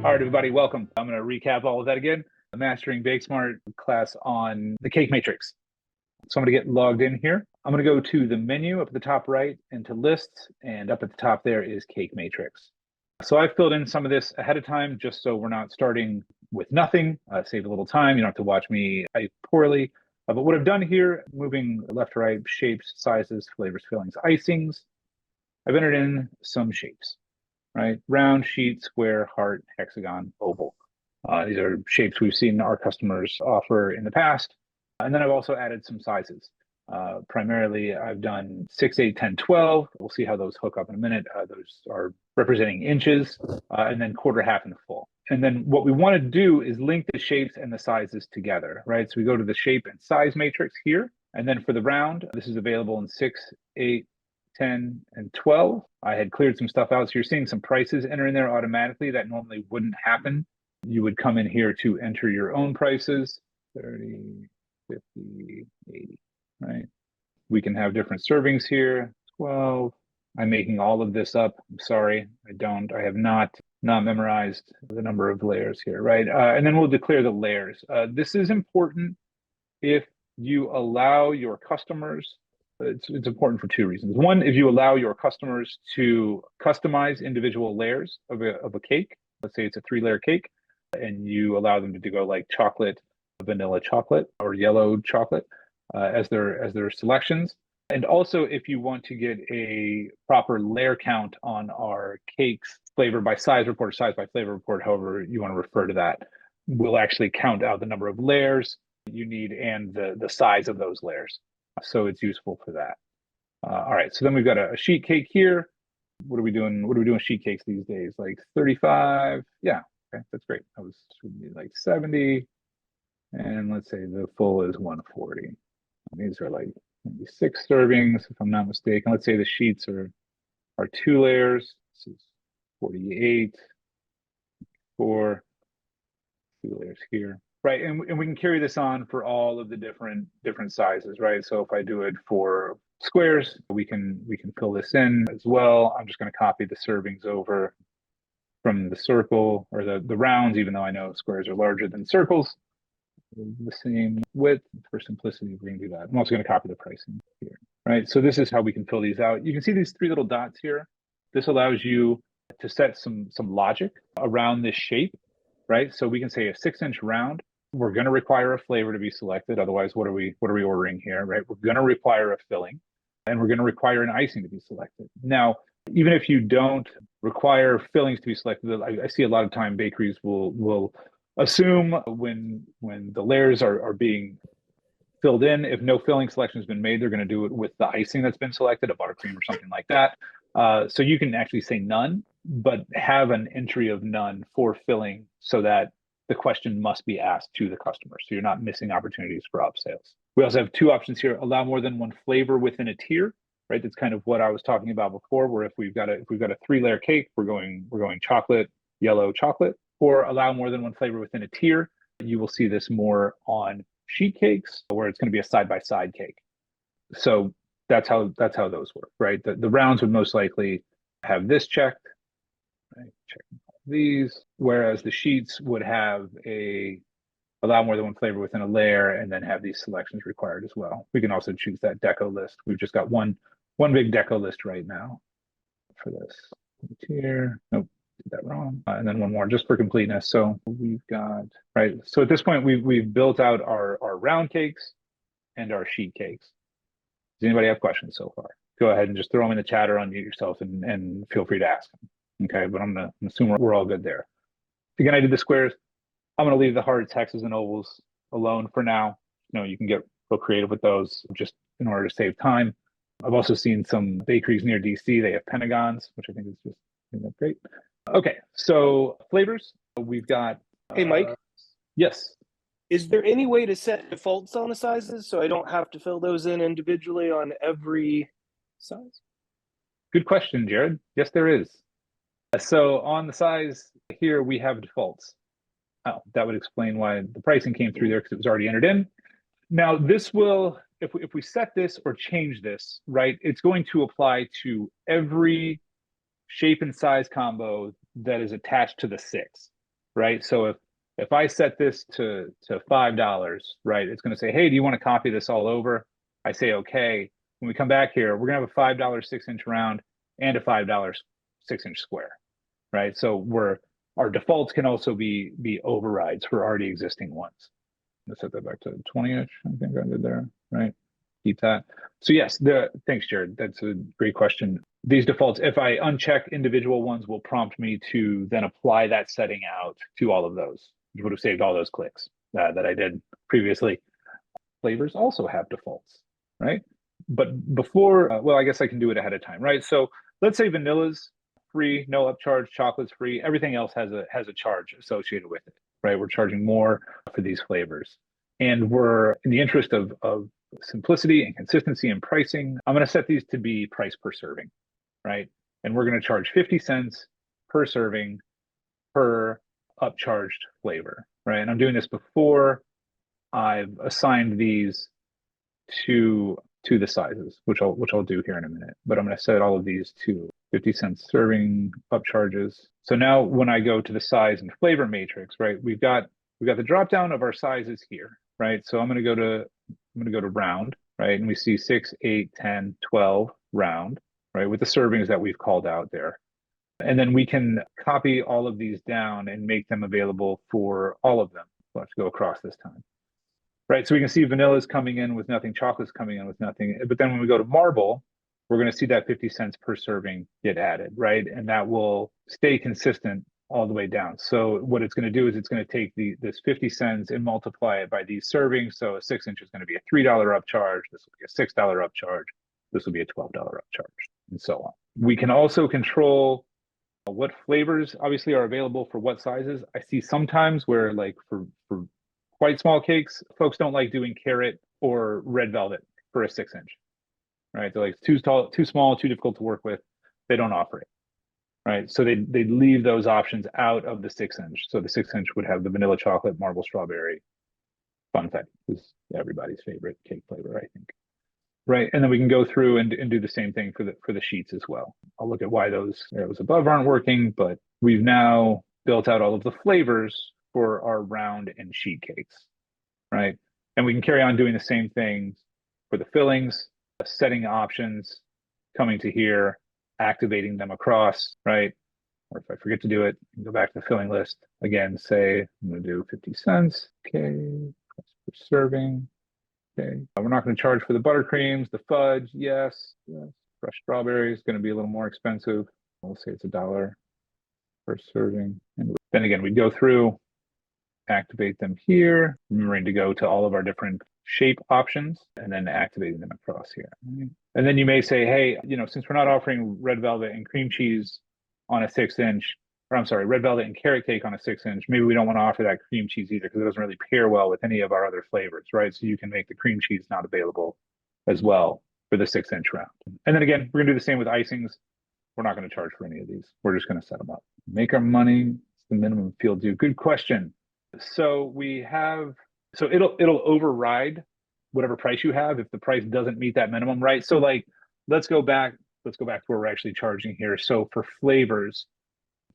All right, everybody, welcome. I'm going to recap all of that again. The Mastering BakeSmart class on the cake matrix. So I'm going to get logged in here. I'm going to go to the menu up at the top right and to lists, and up at the top there is cake matrix. So I've filled in some of this ahead of time just so we're not starting with nothing. Save a little time. You don't have to watch me type poorly. But what I've done here, moving left to right, shapes, sizes, flavors, fillings, icings, I've entered in some shapes. Right? Round, sheet, square, heart, hexagon, oval. These are shapes we've seen our customers offer in the past. And then I've also added some sizes. Primarily, I've done 6, 8, 10, 12. We'll see how those hook up in a minute. Those are representing inches, and then quarter, half, and full. And then what we want to do is link the shapes and the sizes together, right? So we go to the shape and size matrix here. And then for the round, this is available in 6, 8, 10, and 12. I had cleared some stuff out. So you're seeing some prices enter in there automatically. That normally wouldn't happen. You would come in here to enter your own prices, 30, 50, 80, right? We can have different servings here, 12. I'm making all of this up. I'm sorry, I have not memorized the number of layers here, right? And then we'll declare the layers. This is important if you allow your customers. It's important for two reasons. One, if you allow your customers to customize individual layers of a cake, let's say it's a 3-layer cake, and you allow them to go like chocolate, vanilla chocolate, or yellow chocolate as their selections. And also, if you want to get a proper layer count on our cakes, flavor by size report, or size by flavor report, however you want to refer to that, we'll actually count out the number of layers you need and the size of those layers. So it's useful for that. All right, so then we've got a sheet cake here. What are we doing? What are we doing with sheet cakes these days? Like 35? Yeah, okay, that's great. That should be like 70. And let's say the full is 140. These are like maybe 6 servings, if I'm not mistaken. Let's say the sheets are 2 layers. This is 48, 4, 2 layers here. Right, and we can carry this on for all of the different sizes, right? So if I do it for squares, we can fill this in as well. I'm just going to copy the servings over from the circle or the rounds, even though I know squares are larger than circles. The same width. For simplicity, we're going to do that. I'm also going to copy the pricing here, right? So this is how we can fill these out. You can see these 3 little dots here. This allows you to set some logic around this shape, right? So we can say a 6-inch round. We're going to require a flavor to be selected. Otherwise, what are we ordering here, right? We're going to require a filling, and we're going to require an icing to be selected. Now, even if you don't require fillings to be selected, I see a lot of time bakeries will assume when the layers are being filled in, if no filling selection has been made, they're going to do it with the icing that's been selected, a buttercream or something like that. So you can actually say none, but have an entry of none for filling so that the question must be asked to the customer. So you're not missing opportunities for upsales. We also have 2 options here: allow more than one flavor within a tier, right? That's kind of what I was talking about before, where if we've got a 3-layer cake, we're going chocolate, yellow, chocolate, or allow more than one flavor within a tier. You will see this more on sheet cakes, where it's going to be a side-by-side cake. So that's how those work, right? The rounds would most likely have this checked, right? Checking these, whereas the sheets would have allow more than one flavor within a layer, and then have these selections required as well. We can also choose that deco list. We've just got one big deco list right now for this here. Nope, did that wrong. And then one more just for completeness. So we've got, right. So at this point, we've built out our round cakes and our sheet cakes. Does anybody have questions so far? Go ahead and just throw them in the chat or unmute yourself and feel free to ask them. Okay, but I'm gonna assume we're all good there. Again, I did the squares. I'm gonna leave the hearts, hexes, and ovals alone for now. You can get real creative with those just in order to save time. I've also seen some bakeries near DC. They have pentagons, which I think is just great. Okay, so flavors. We've got. Hey, Mike. Yes. Is there any way to set defaults on the sizes so I don't have to fill those in individually on every size? Good question, Jared. Yes, there is. So on the size here, we have defaults. Oh, that would explain why the pricing came through there, because it was already entered in. Now this will, if we set this or change this, right, it's going to apply to every shape and size combo that is attached to the 6. right? So if I set this to $5, right, it's going to say, hey, do you want to copy this all over? I say okay. When we come back here, we're going to have a $5 6-inch round and a $5 6-inch square, right? So our defaults can also be overrides for already existing ones. Let's set that back to 20-inch. I think I did there, right? Keep that. So yes, thanks, Jared. That's a great question. These defaults, if I uncheck individual ones, will prompt me to then apply that setting out to all of those. You would have saved all those clicks that I did previously. Flavors also have defaults, right? But before, well, I guess I can do it ahead of time, right? So let's say vanilla's free, no upcharge, chocolate's free. Everything else has a charge associated with it, right? We're charging more for these flavors. And we're in the interest of simplicity and consistency in pricing, I'm going to set these to be price per serving, right? And we're going to charge 50 cents per serving per upcharged flavor, right? And I'm doing this before I've assigned these to the sizes, which I'll do here in a minute. But I'm going to set all of these to 50 cents serving upcharges. So now when I go to the size and flavor matrix, right, we've got the drop down of our sizes here, right? So I'm going to go to round, right? And we see 6, 8, 10, 12 round, right? With the servings that we've called out there. And then we can copy all of these down and make them available for all of them. We'll have to go across this time. Right, so we can see vanilla's coming in with nothing, chocolate's coming in with nothing. But then when we go to marble, we're going to see that 50 cents per serving get added, right? And that will stay consistent all the way down. So what it's going to do is it's going to take this 50 cents and multiply it by these servings. So a 6-inch is going to be a $3 upcharge. This will be a $6 upcharge. This will be a $12 upcharge, and so on. We can also control what flavors obviously are available for what sizes. I see sometimes where like for quite small cakes, folks don't like doing carrot or red velvet for a 6-inch, right? They're like too small, too difficult to work with. They don't offer it, right? So they leave those options out of the 6-inch. So the 6-inch would have the vanilla chocolate, marble strawberry, funfetti, is everybody's favorite cake flavor, I think. Right, and then we can go through and do the same thing for the sheets as well. I'll look at why those arrows above aren't working, but we've now built out all of the flavors for our round and sheet cakes, right? And we can carry on doing the same things for the fillings, setting options, coming to here, activating them across, right? Or if I forget to do it, go back to the filling list. Again, say I'm going to do 50 cents. Okay, price per serving. Okay, we're not going to charge for the buttercreams, the fudge. Yes. Fresh strawberry is going to be a little more expensive. We'll say it's $1 per serving. And then again, we go through, activate them here, remembering to go to all of our different shape options and then activating them across here. And then you may say, hey, since we're not offering red velvet and cream cheese on a 6-inch, or I'm sorry, red velvet and carrot cake on a 6-inch, maybe we don't want to offer that cream cheese either because it doesn't really pair well with any of our other flavors, right? So you can make the cream cheese not available as well for the 6-inch round. And then again, we're going to do the same with icings. We're not going to charge for any of these. We're just going to set them up. Make our money. It's the minimum field due. Good question. So it'll override whatever price you have if the price doesn't meet that minimum, right? So like, let's go back to where we're actually charging here. So for flavors,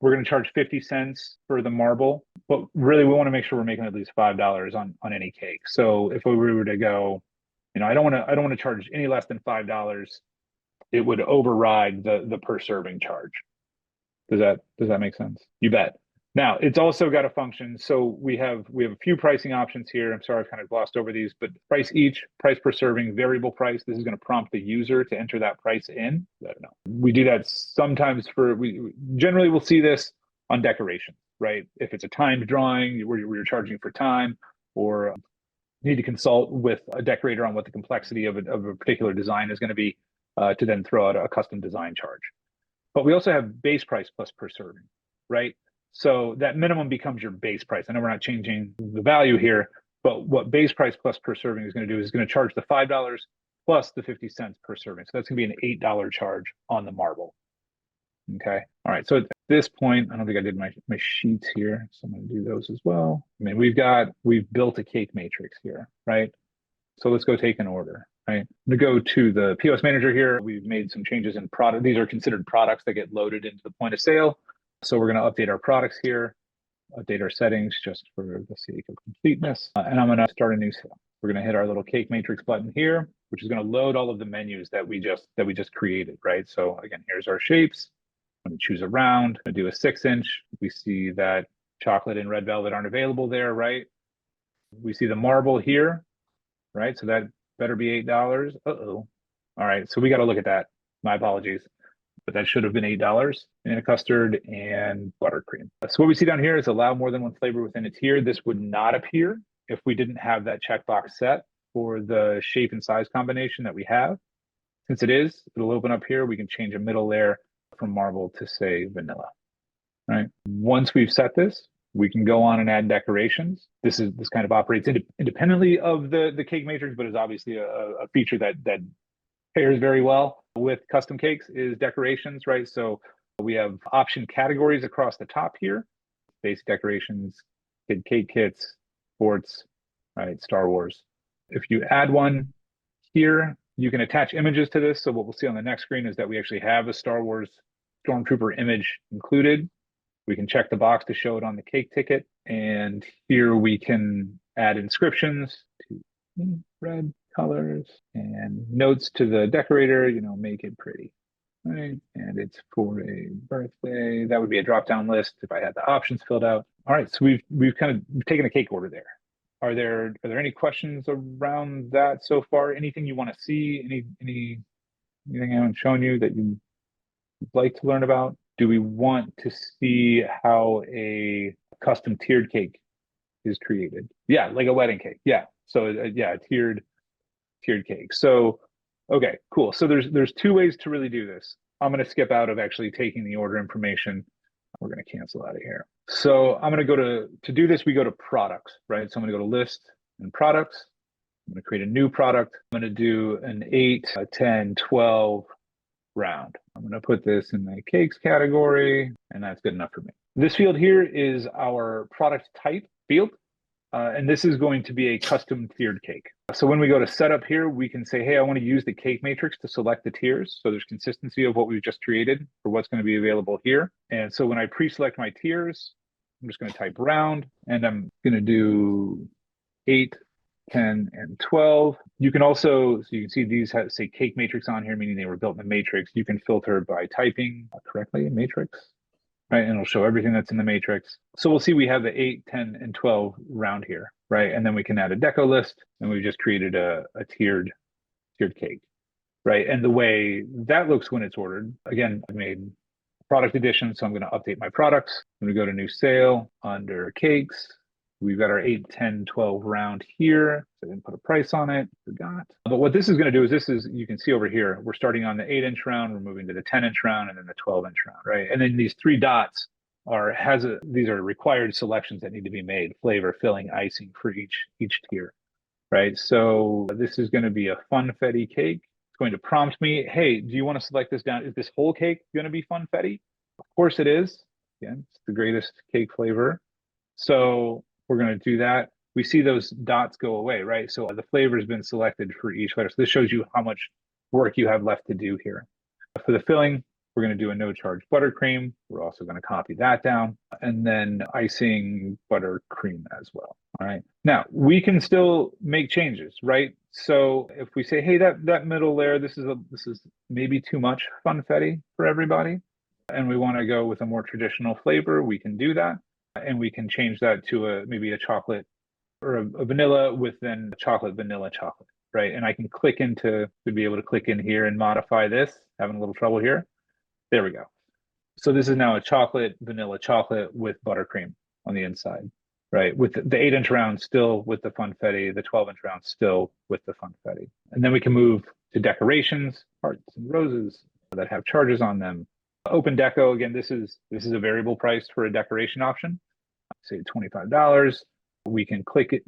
we're going to charge 50 cents for the marble, but really we want to make sure we're making at least $5 on any cake. So if we were to go, I don't want to charge any less than $5. It would override the per serving charge. Does that make sense? You bet. Now it's also got a function. So we have a few pricing options here. I'm sorry, I've kind of glossed over these, but price each, price per serving, variable price. This is going to prompt the user to enter that price in. I don't know. We do that sometimes we generally will see this on decoration, right? If it's a timed drawing where you're charging for time, or need to consult with a decorator on what the complexity of a particular design is going to be to then throw out a custom design charge. But we also have base price plus per serving, right? So that minimum becomes your base price. I know we're not changing the value here, but what base price plus per serving is going to do is going to charge the $5 plus the 50 cents per serving. So that's going to be an $8 charge on the marble. Okay. All right. So at this point, I don't think I did my sheets here. So I'm going to do those as well. I mean, we've built a cake matrix here, right? So let's go take an order, right? I'm going to go to the POS manager here. We've made some changes in product. These are considered products that get loaded into the point of sale. So we're going to update our products here. update our settings just for the sake of completeness. And I'm going to start a new sale. We're going to hit our little cake matrix button here, which is going to load all of the menus that we just created, right? So again, here's our shapes. I'm going to choose a round. I'm going to do a 6-inch. We see that chocolate and red velvet aren't available there, right? We see the marble here, right? So that better be $8. Uh-oh. All right, so we got to look at that. My apologies. But that should have been $8 in a custard and buttercream. So what we see down here is allow more than one flavor within a tier. This would not appear if we didn't have that checkbox set for the shape and size combination that we have. Since it is, it'll open up here. We can change a middle layer from marble to say vanilla, right? Once we've set this, we can go on and add decorations. This kind of operates independently of the cake matrix, but is obviously a feature that pairs very well with custom cakes is decorations, right? So we have option categories across the top here: basic decorations, kid cake kits, sports, right? Star Wars. If you add one here, you can attach images to this. So what we'll see on the next screen is that we actually have a Star Wars Stormtrooper image included. We can check the box to show it on the cake ticket. And here we can add inscriptions to red colors and notes to the decorator, make it pretty, right? And it's for a birthday. That would be a drop-down list if I had the options filled out. All right, so we've kind of taken a cake order there. Are there any questions around that so far? Anything you want to see? Anything I haven't shown you that you'd like to learn about? Do we want to see how a custom tiered cake is created? Yeah, like a wedding cake. Yeah. So yeah, a tiered cake. So okay, cool. So there's two ways to really do this. I'm going to skip out of actually taking the order information. We're going to cancel out of here. So I'm going to go to do this, we go to products, right? So I'm going to go to list and products. I'm going to create a new product. I'm going to do an 8, 10, 12 round. I'm going to put this in the cakes category, and that's good enough for me. This field here is our product type field. And this is going to be a custom tiered cake. So when we go to setup here, we can say, hey, I want to use the cake matrix to select the tiers. So there's consistency of what we've just created for what's going to be available here. And so when I pre-select my tiers, I'm just going to type round, and I'm going to do 8, 10, and 12. You can also, so you can see these have, say, cake matrix on here, meaning they were built in the matrix. You can filter by typing correctly, matrix. Right, and it'll show everything that's in the matrix. So we'll see we have the 8, 10, and 12 round here, right? And then we can add a deco list, and we've just created a tiered cake, right? And the way that looks when it's ordered, again, I made product edition, so I'm going to update my products. I'm going to go to new sale under cakes. We've got our 8, 10, 12 round here. So I didn't put a price on it, forgot. But what this is going to do is you can see over here, we're starting on the 8-inch round, we're moving to the 10-inch round, and then the 12-inch round, right? And then these 3 dots these are required selections that need to be made: flavor, filling, icing for each tier, right? So this is going to be a funfetti cake. It's going to prompt me, hey, do you want to select this down? Is this whole cake going to be funfetti? Of course it is. Again, it's the greatest cake flavor. So we're going to do that. We see those dots go away, right? So the flavor has been selected for each letter. So this shows you how much work you have left to do here. For the filling, we're going to do a no charge buttercream. We're also going to copy that down, and then icing buttercream as well. All right. Now we can still make changes, right? So if we say, hey, that middle layer, this is maybe too much funfetti for everybody, and we want to go with a more traditional flavor, we can do that. And we can change that to maybe a chocolate or a vanilla with then vanilla chocolate, right? And I can click to be able to click in here and modify this. Having a little trouble here. There we go. So this is now a vanilla chocolate with buttercream on the inside, right? With the 8-inch round still with the funfetti, the 12-inch round still with the funfetti. And then we can move to decorations, hearts and roses that have charges on them. Open deco, again, this is a variable price for a decoration option. Say $25. We can click it.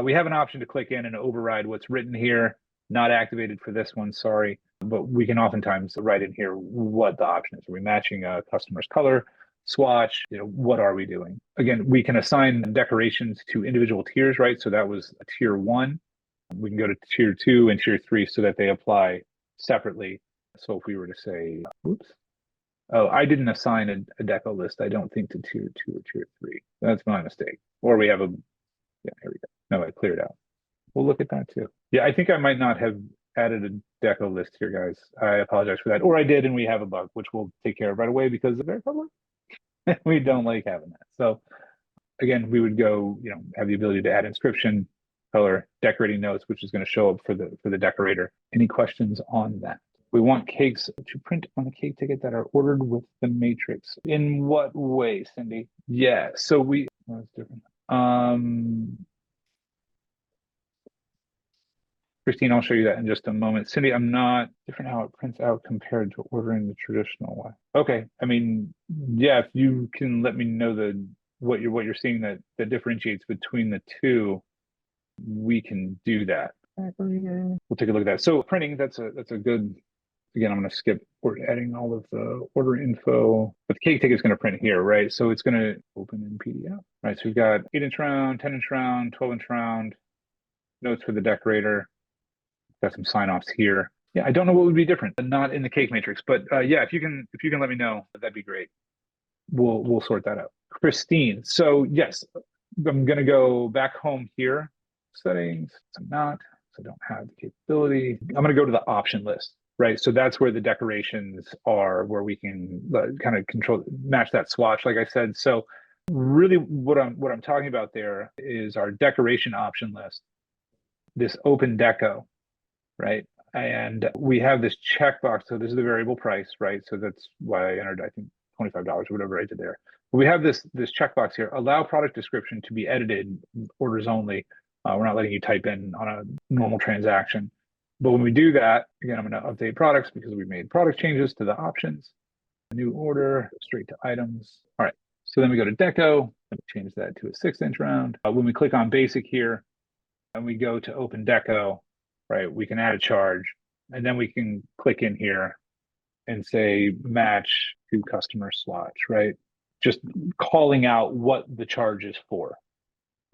We have an option to click in and override what's written here. Not activated for this one, sorry. But we can oftentimes write in here what the option is. Are we matching a customer's color swatch? What are we doing? Again, we can assign decorations to individual tiers, right? So that was a tier 1. We can go to tier 2 and tier 3 so that they apply separately. So if we were to say, oops, Oh, I didn't assign a deco list, I don't think, to tier 2 or tier 3. That's my mistake. Or we have a, yeah, here we go. No, I cleared out. We'll look at that too. Yeah, I think I might not have added a deco list here, guys. I apologize for that. Or I did, and we have a bug, which we'll take care of right away because they're public. We don't like having that. So again, we would go, have the ability to add inscription, color, decorating notes, which is going to show up for the decorator. Any questions on that? We want cakes to print on the cake ticket that are ordered with the matrix. In what way, Cindy? Yeah, so that's different. Christine, I'll show you that in just a moment. Cindy, I'm not different how it prints out compared to ordering the traditional way. Okay, I mean, yeah, if you can let me know what you're seeing that differentiates between the two, we can do that. We'll take a look at that. So printing, that's a good. Again, I'm going to skip adding all of the order info, but the cake ticket is going to print here, right? So it's going to open in PDF, right? So we've got 8-inch round, 10-inch round, 12-inch round, notes for the decorator. Got some sign-offs here. Yeah, I don't know what would be different, not in the cake matrix, but yeah, if you can let me know, that'd be great. We'll sort that out. Christine, so yes, I'm gonna go back home here. Settings, I'm not, so I don't have the capability. I'm gonna go to the option list, right? So that's where the decorations are, where we can kind of match that swatch, like I said. So really what I'm talking about there is our decoration option list, this open deco, right? And we have this checkbox. So this is the variable price, right? So that's why I entered, I think, $25 or whatever I did there. But we have this checkbox here: allow product description to be edited, orders only. We're not letting you type in on a normal transaction. But when we do that, again, I'm going to update products because we made product changes to the options. New order, straight to items. All right. So then we go to deco. Let me change that to a 6-inch round. When we click on basic here and we go to open deco, right, we can add a charge, and then we can click in here and say match to customer swatch, right? Just calling out what the charge is for,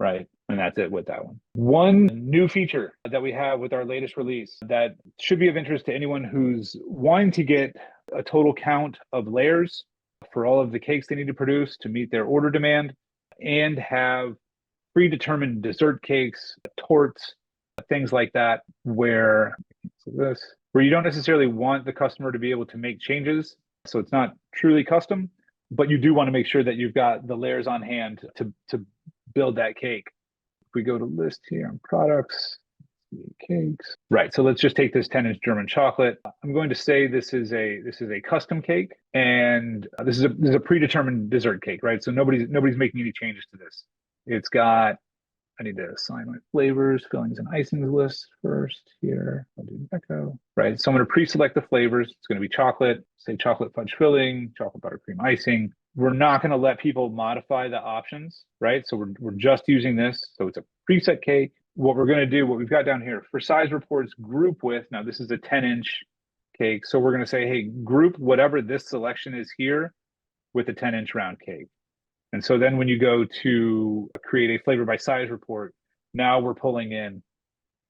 right? And that's it with that one. One new feature that we have with our latest release that should be of interest to anyone who's wanting to get a total count of layers for all of the cakes they need to produce to meet their order demand, and have predetermined dessert cakes, torts, things like that, where you don't necessarily want the customer to be able to make changes. So it's not truly custom, but you do want to make sure that you've got the layers on hand to build that cake. If we go to list here on products, cakes, right? So let's just take this 10-inch German chocolate. I'm going to say this is a custom cake, and this is a predetermined dessert cake, right? So nobody's making any changes to this. It's got, I need to assign my flavors, fillings, and icings list first here. I'll do deco, right? So I'm going to pre-select the flavors. It's going to be chocolate, say chocolate fudge filling, chocolate buttercream icing. We're not going to let people modify the options, right? So we're just using this. So it's a preset cake. What we're going to do, what we've got down here for size reports, group with, now this is a 10-inch cake. So we're going to say, hey, group whatever this selection is here with a 10-inch round cake. And so then when you go to create a flavor by size report, now we're pulling in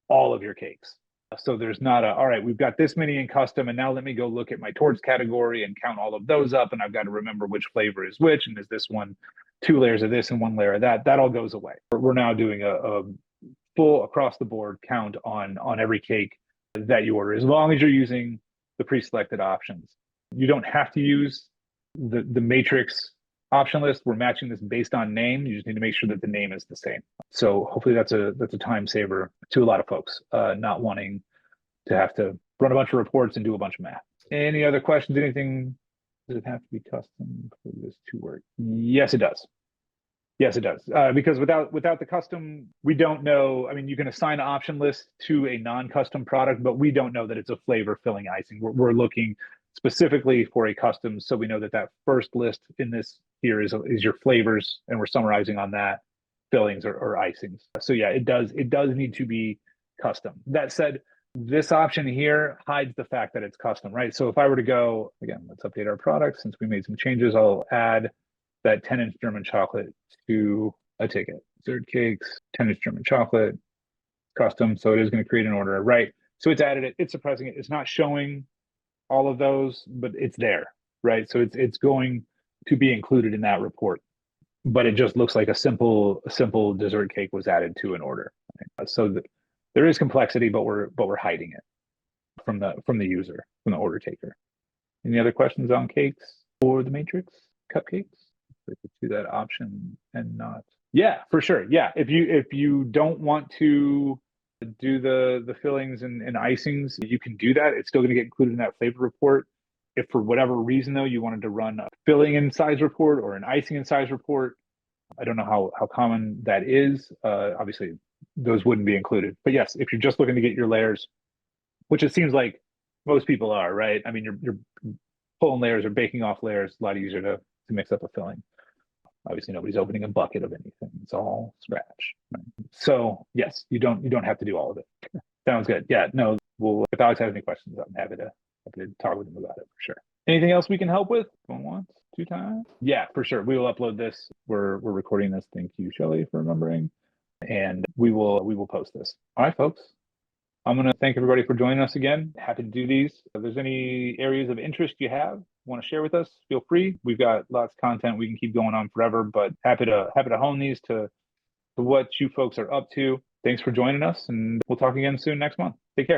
all of your cakes. So there's not all right, we've got this many in custom, and now let me go look at my torts category and count all of those up, and I've got to remember which flavor is which, and is this one 2 layers of this and 1 layer of that. That all goes away. We're now doing a full across the board count on every cake that you order, as long as you're using the pre-selected options. You don't have to use the matrix option list. We're matching this based on name. You just need to make sure that the name is the same. So hopefully that's a time saver to a lot of folks, not wanting to have to run a bunch of reports and do a bunch of math. Any other questions? Anything? Does it have to be custom for this to work? Yes, it does. Yes, it does. Because without the custom, we don't know. I mean, you can assign an option list to a non-custom product, but we don't know that it's a flavor filling icing. We're looking specifically for a custom, so we know that first list in this here is your flavors, and we're summarizing on that, fillings or icings. So yeah, it does need to be custom. That said, this option here hides the fact that it's custom, right? So if I were to go, again, let's update our product. Since we made some changes, I'll add that 10-inch German chocolate to a ticket. Dessert cakes, 10-inch German chocolate, custom. So it is going to create an order, right? So it's added it, it's suppressing it. It's not showing all of those, but it's there, right? So it's going to be included in that report, but it just looks like a simple dessert cake was added to an order. Right? So there is complexity, but we're hiding it from the user, from the order taker. Any other questions on cakes or the matrix cupcakes? To that option and not. Yeah, for sure. Yeah, if you don't want to do the fillings and icings, you can do that. It's still going to get included in that flavor report. If for whatever reason though you wanted to run a filling in size report or an icing in size report, I don't know how common that is. Obviously, those wouldn't be included. But yes, if you're just looking to get your layers, which it seems like most people are, right? I mean, you're pulling layers or baking off layers, a lot easier to mix up a filling. Obviously, nobody's opening a bucket of anything. It's all scratch. Right? So yes, you don't have to do all of it. Sounds good. Yeah, no, well, if Alex has any questions, I'm happy to talk with him about it for sure. Anything else we can help with? Going once, two times? Yeah, for sure. We will upload this. We're recording this. Thank you, Shelly, for remembering. And we will post this. All right, folks. I'm going to thank everybody for joining us again. Happy to do these. If there's any areas of interest you have, want to share with us, feel free. We've got lots of content we can keep going on forever, but happy to hone these to what you folks are up to. Thanks for joining us, and we'll talk again soon next month. Take care.